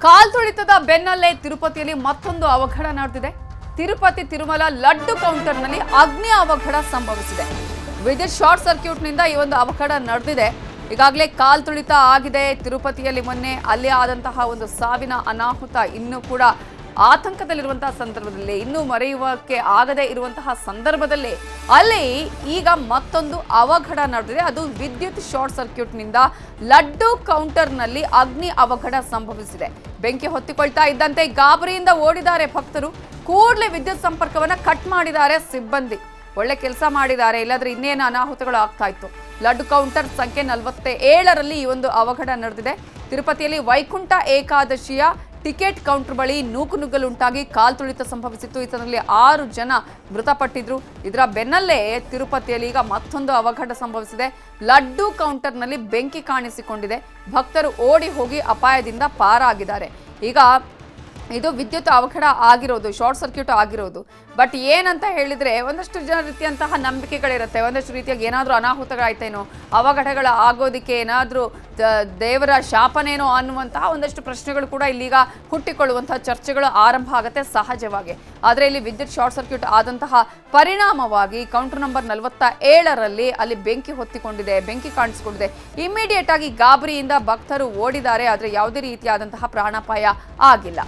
ಕಾಲ್ತುಳಿತದ ಬೆನ್ನಲ್ಲೇ ತಿರುಪತಿಯಲ್ಲಿ ಮತ್ತೊಂದು ಅವಘಡ ನಡೆದಿದೆ. ತಿರುಪತಿ ತಿರುಮಲ ಲಡ್ಡು ಕೌಂಟರ್ನಲ್ಲಿ ಅಗ್ನಿ ಅವಘಡ ಸಂಭವಿಸಿದೆ. ವಿದ್ಯುತ್ ಶಾರ್ಟ್ ಸರ್ಕ್ಯೂಟ್ನಿಂದ ಈ ಒಂದು ಅವಘಡ ನಡೆದಿದೆ. ಈಗಾಗಲೇ ಕಾಲ್ತುಳಿತ ಆಗಿದೆ ತಿರುಪತಿಯಲ್ಲಿ. ಮೊನ್ನೆ ಅಲ್ಲಿ ಆದಂತಹ ಒಂದು ಸಾವಿನ ಅನಾಹುತ ಇನ್ನೂ ಕೂಡ ಆತಂಕದಲ್ಲಿರುವಂತಹ ಸಂದರ್ಭದಲ್ಲಿ, ಇನ್ನೂ ಮರೆಯುವಕ್ಕೆ ಆಗದೇ ಇರುವಂತಹ ಸಂದರ್ಭದಲ್ಲಿ ಅಲ್ಲಿ ಈಗ ಮತ್ತೊಂದು ಅವಘಡ ನಡೆದಿದೆ. ಅದು ವಿದ್ಯುತ್ ಶಾರ್ಟ್ ಸರ್ಕ್ಯೂಟ್ನಿಂದ ಲಡ್ಡು ಕೌಂಟರ್ನಲ್ಲಿ ಅಗ್ನಿ ಅವಘಡ ಸಂಭವಿಸಿದೆ. ಬೆಂಕಿ ಹೊತ್ತಿಕೊಳ್ತಾ ಇದ್ದಂತೆ ಗಾಬರಿಯಿಂದ ಓಡಿದ್ದಾರೆ ಭಕ್ತರು. ಕೂಡಲೇ ವಿದ್ಯುತ್ ಸಂಪರ್ಕವನ್ನ ಕಟ್ ಮಾಡಿದ್ದಾರೆ ಸಿಬ್ಬಂದಿ. ಒಳ್ಳೆ ಕೆಲಸ ಮಾಡಿದ್ದಾರೆ, ಇಲ್ಲಾಂದ್ರೆ ಇನ್ನೇನು ಅನಾಹುತಗಳು ಆಗ್ತಾ ಇತ್ತು. ಲಡ್ಡು ಕೌಂಟರ್ ಸಂಖ್ಯೆ 47ರಲ್ಲಿ ಈ ಒಂದು ಅವಘಡ ನಡೆದಿದೆ. ತಿರುಪತಿಯಲ್ಲಿ ವೈಕುಂಠ ಏಕಾದಶಿಯ ಟಿಕೆಟ್ ಕೌಂಟರ್ ಬಳಿ ನೂಕುನುಗ್ಗಲುಂಟಾಗಿ ಕಾಲ್ತುಳಿತ ಸಂಭವಿಸಿತ್ತು. ಇದರಲ್ಲಿ 6 ಜನ ಮೃತಪಟ್ಟಿದ್ರು. ಇದರ ಬೆನ್ನಲ್ಲೇ ತಿರುಪತಿಯಲ್ಲಿ ಈಗ ಮತ್ತೊಂದು ಅವಘಡ ಸಂಭವಿಸಿದೆ. ಲಡ್ಡು ಕೌಂಟರ್ನಲ್ಲಿ ಬೆಂಕಿ ಕಾಣಿಸಿಕೊಂಡಿದೆ. ಭಕ್ತರು ಓಡಿ ಹೋಗಿ ಅಪಾಯದಿಂದ ಪಾರಾಗಿದ್ದಾರೆ. ಈಗ ಇದು ವಿದ್ಯುತ್ ಅವಘಡ ಆಗಿರೋದು, ಶಾರ್ಟ್ ಸರ್ಕ್ಯೂಟ್ ಆಗಿರೋದು. ಬಟ್ ಏನಂತ ಹೇಳಿದ್ರೆ, ಒಂದಷ್ಟು ರೀತಿಯಂತಹ ನಂಬಿಕೆಗಳಿರುತ್ತೆ. ಒಂದಷ್ಟು ರೀತಿಯಾಗಿ ಏನಾದರೂ ಅನಾಹುತಗಳಾಯ್ತೇನೋ, ಅವಘಡಗಳು ಆಗೋದಕ್ಕೆ ಏನಾದರೂ ದೇವರ ಶಾಪನೇನೋ ಅನ್ನುವಂತಹ ಒಂದಷ್ಟು ಪ್ರಶ್ನೆಗಳು ಕೂಡ ಇಲ್ಲೀಗ ಹುಟ್ಟಿಕೊಳ್ಳುವಂತಹ ಚರ್ಚೆಗಳು ಆರಂಭ ಆಗುತ್ತೆ ಸಹಜವಾಗಿ. ಆದರೆ ಇಲ್ಲಿ ವಿದ್ಯುತ್ ಶಾರ್ಟ್ ಸರ್ಕ್ಯೂಟ್ ಆದಂತಹ ಪರಿಣಾಮವಾಗಿ ಕೌಂಟರ್ ನಂಬರ್ 47ರಲ್ಲಿ ಅಲ್ಲಿ ಬೆಂಕಿ ಹೊತ್ತಿಕೊಂಡಿದೆ, ಬೆಂಕಿ ಕಾಣಿಸಿಕೊಂಡಿದೆ. ಇಮಿಡಿಯೇಟ್ ಆಗಿ ಗಾಬರಿಯಿಂದ ಭಕ್ತರು ಓಡಿದ್ದಾರೆ. ಆದರೆ ಯಾವುದೇ ರೀತಿಯಾದಂತಹ ಪ್ರಾಣಾಪಾಯ ಆಗಿಲ್ಲ.